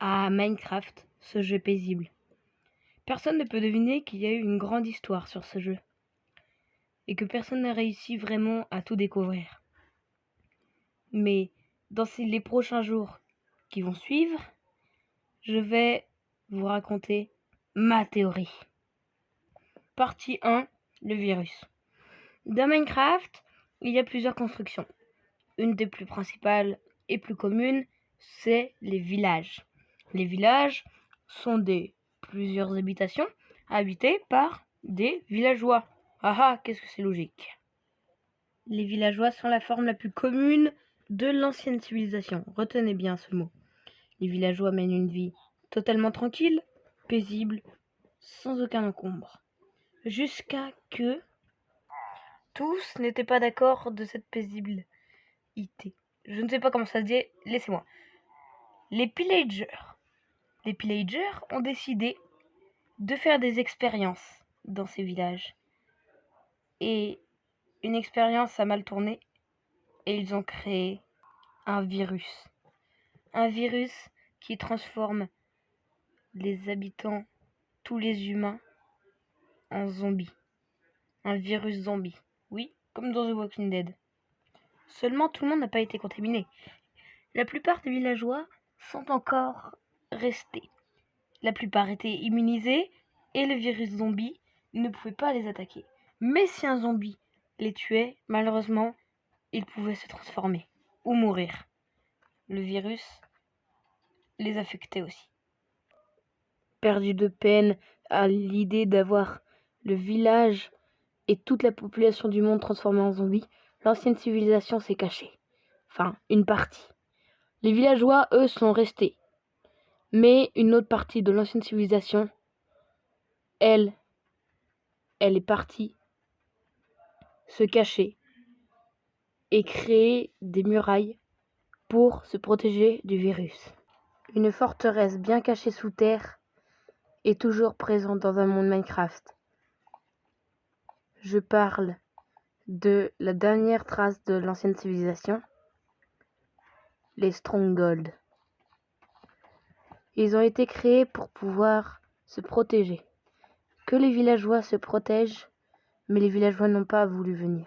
à Minecraft, ce jeu paisible. Personne ne peut deviner qu'il y a eu une grande histoire sur ce jeu, et que personne n'a réussi vraiment à tout découvrir. Mais dans les prochains jours qui vont suivre, je vais vous raconter ma théorie. Partie 1, le virus. Dans Minecraft, il y a plusieurs constructions. Une des plus principales et plus communes, c'est les villages. Les villages sont plusieurs habitations habitées par des villageois. Ah ah, qu'est-ce que c'est logique. Les villageois sont la forme la plus commune de l'ancienne civilisation. Retenez bien ce mot. Les villageois mènent une vie totalement tranquille, paisible, sans aucun encombre. Jusqu'à que tous n'étaient pas d'accord de cette paisibilité. Je ne sais pas comment ça se dit, laissez-moi. Les pillagers ont décidé de faire des expériences dans ces villages. Et une expérience a mal tourné et ils ont créé un virus. Un virus qui transforme les habitants, tous les humains, en zombies. Un virus zombie. Oui, comme dans The Walking Dead. Seulement, tout le monde n'a pas été contaminé. La plupart des villageois sont encore restés. La plupart étaient immunisés et le virus zombie ne pouvait pas les attaquer. Mais si un zombie les tuait, malheureusement, ils pouvaient se transformer ou mourir. Le virus les affectait aussi. Perdu de peine à l'idée d'avoir le village et toute la population du monde transformée en zombies, l'ancienne civilisation s'est cachée. Enfin, une partie. Les villageois, eux, sont restés. Mais une autre partie de l'ancienne civilisation, elle est partie se cacher et créer des murailles pour se protéger du virus. Une forteresse bien cachée sous terre est toujours présente dans un monde Minecraft. Je parle de la dernière trace de l'ancienne civilisation, les Strongholds. Ils ont été créés pour pouvoir se protéger. Que les villageois se protègent, mais les villageois n'ont pas voulu venir.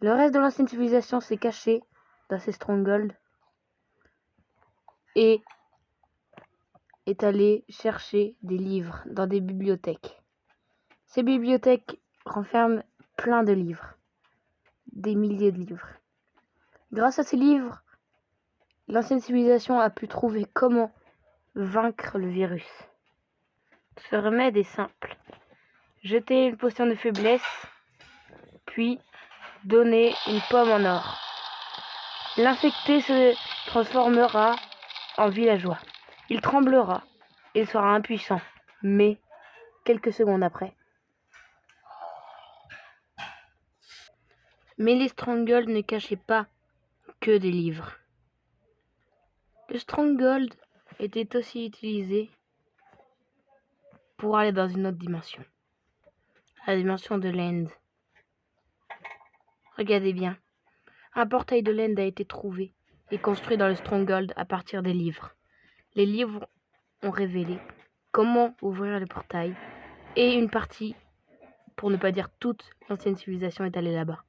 Le reste de l'ancienne civilisation s'est caché dans ces Strongholds et est allé chercher des livres dans des bibliothèques. Ces bibliothèques renferment plein de livres, des milliers de livres. Grâce à ces livres, l'ancienne civilisation a pu trouver comment vaincre le virus. Ce remède est simple. Jeter une potion de faiblesse, puis donner une pomme en or. L'infecté se transformera en villageois. Il tremblera, il sera impuissant, mais quelques secondes après. Mais les Strongholds ne cachaient pas que des livres. Le Stronghold était aussi utilisé pour aller dans une autre dimension. La dimension de l'End. Regardez bien. Un portail de l'End a été trouvé et construit dans le Stronghold à partir des livres. Les livres ont révélé comment ouvrir le portail et une partie, pour ne pas dire toute, l'ancienne civilisation est allée là-bas.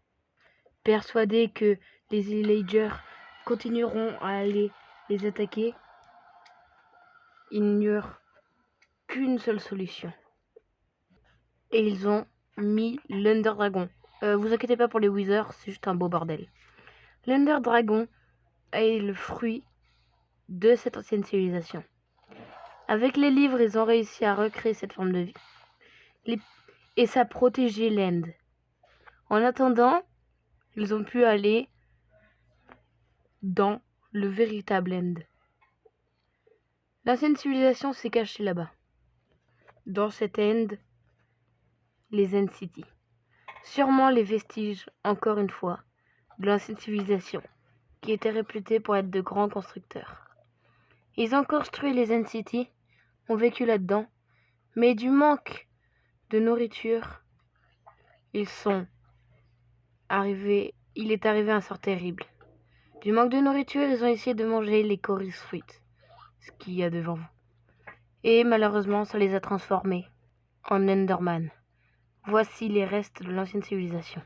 Persuadés que les villagers continueront à aller les attaquer, il n'y a qu'une seule solution. Et ils ont mis l'Ender Dragon. Vous inquiétez pas pour les Wizards, c'est juste un beau bordel. L'Ender Dragon est le fruit de cette ancienne civilisation. Avec les livres, ils ont réussi à recréer cette forme de vie. Et ça protégeait l'End. En attendant, ils ont pu aller dans le véritable End. L'ancienne civilisation s'est cachée là-bas. Dans cet End, les End City. Sûrement les vestiges, encore une fois, de l'ancienne civilisation, qui était réputée pour être de grands constructeurs. Ils ont construit les End City, ont vécu là-dedans, mais du manque de nourriture, il est arrivé un sort terrible. Du manque de nourriture, ils ont essayé de manger les Coris Fruits. ce qu'il y a devant vous. Et malheureusement, ça les a transformés en Enderman. Voici les restes de l'ancienne civilisation.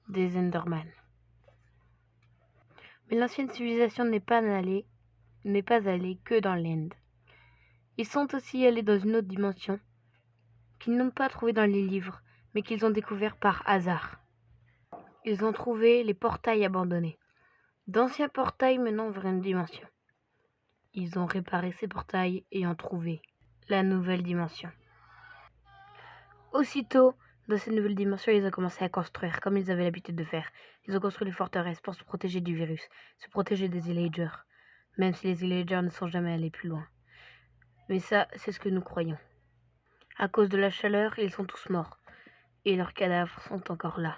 Des Enderman. Mais l'ancienne civilisation n'est pas allée que dans l'End. Ils sont aussi allés dans une autre dimension qu'ils n'ont pas trouvée dans les livres, mais qu'ils ont découvert par hasard. Ils ont trouvé les portails abandonnés. D'anciens portails menant vers une dimension. Ils ont réparé ces portails et ont trouvé la nouvelle dimension. Aussitôt, dans cette nouvelle dimension, ils ont commencé à construire, comme ils avaient l'habitude de faire. Ils ont construit les forteresses pour se protéger du virus, se protéger des Illagers, même si les Illagers ne sont jamais allés plus loin. Mais ça, c'est ce que nous croyons. À cause de la chaleur, ils sont tous morts, et leurs cadavres sont encore là.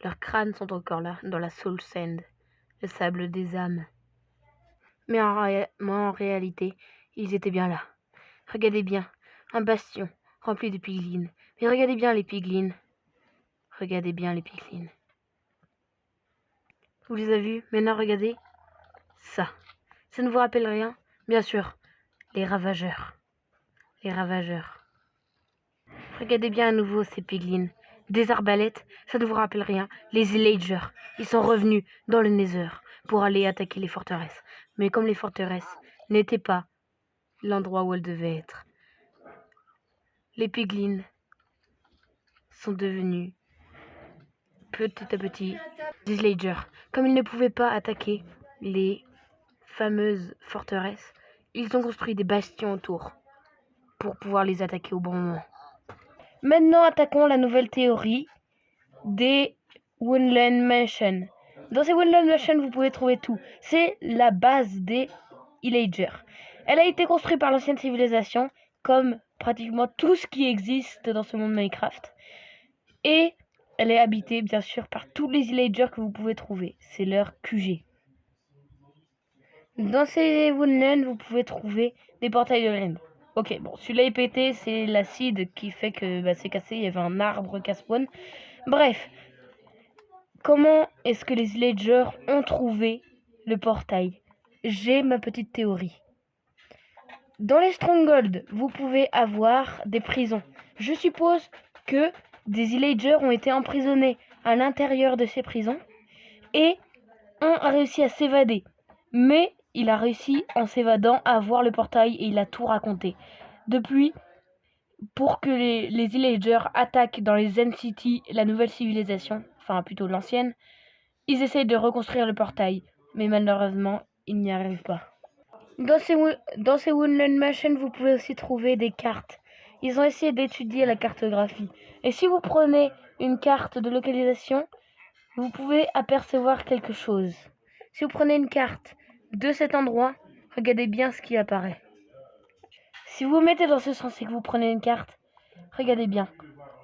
Leurs crânes sont encore là, dans la Soul Sand, le sable des âmes. Mais en réalité, ils étaient bien là. Regardez bien, un bastion rempli de piglins. Mais regardez bien les piglins. Regardez bien les piglins. Vous les avez vus? Maintenant, regardez ça. Ça ne vous rappelle rien? Bien sûr, les ravageurs. Les ravageurs. Regardez bien à nouveau ces piglins. Des arbalètes, ça ne vous rappelle rien? Les Illagers, ils sont revenus dans le Nether pour aller attaquer les forteresses. Mais comme les forteresses n'étaient pas l'endroit où elles devaient être, les piglins sont devenus petit à petit des Illagers. Comme ils ne pouvaient pas attaquer les fameuses forteresses, ils ont construit des bastions autour pour pouvoir les attaquer au bon moment. Maintenant, attaquons la nouvelle théorie des Woodland Mansion. Dans ces Woodland Mansion, vous pouvez trouver tout. C'est la base des Illagers. Elle a été construite par l'ancienne civilisation, comme pratiquement tout ce qui existe dans ce monde Minecraft. Et elle est habitée, bien sûr, par tous les Illagers que vous pouvez trouver. C'est leur QG. Dans ces Woodlands, vous pouvez trouver des portails de l'End. Ok, bon, celui-là est pété, c'est l'acide qui fait que c'est cassé, il y avait un arbre casse-spawn. Bref, comment est-ce que les Illagers ont trouvé le portail? J'ai ma petite théorie. Dans les Strongholds, vous pouvez avoir des prisons. Je suppose que des Illagers ont été emprisonnés à l'intérieur de ces prisons et un a réussi à s'évader. Mais il a réussi, en s'évadant, à voir le portail et il a tout raconté. Depuis, pour que les Illagers attaquent dans les Zen City la nouvelle civilisation, enfin plutôt l'ancienne, ils essayent de reconstruire le portail, mais malheureusement, ils n'y arrivent pas. Dans ces Woodland Mansion, vous pouvez aussi trouver des cartes. Ils ont essayé d'étudier la cartographie. Et si vous prenez une carte de localisation, vous pouvez apercevoir quelque chose. Si vous prenez une carte de cet endroit, regardez bien ce qui apparaît. Si vous vous mettez dans ce sens et que vous prenez une carte, regardez bien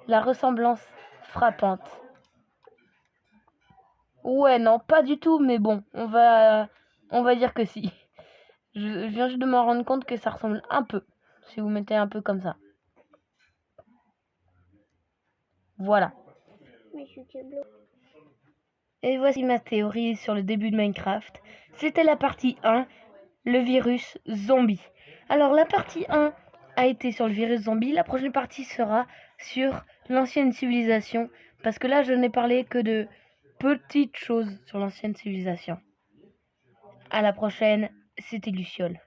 la ressemblance frappante. Ouais, non, pas du tout, mais bon, on va dire que si. Je viens juste de m'en rendre compte que ça ressemble un peu, si vous mettez un peu comme ça. Voilà. Et voici ma théorie sur le début de Minecraft. C'était la partie 1, le virus zombie. Alors la partie 1 a été sur le virus zombie, la prochaine partie sera sur l'ancienne civilisation, parce que là je n'ai parlé que de petites choses sur l'ancienne civilisation. À la prochaine, c'était Luciole.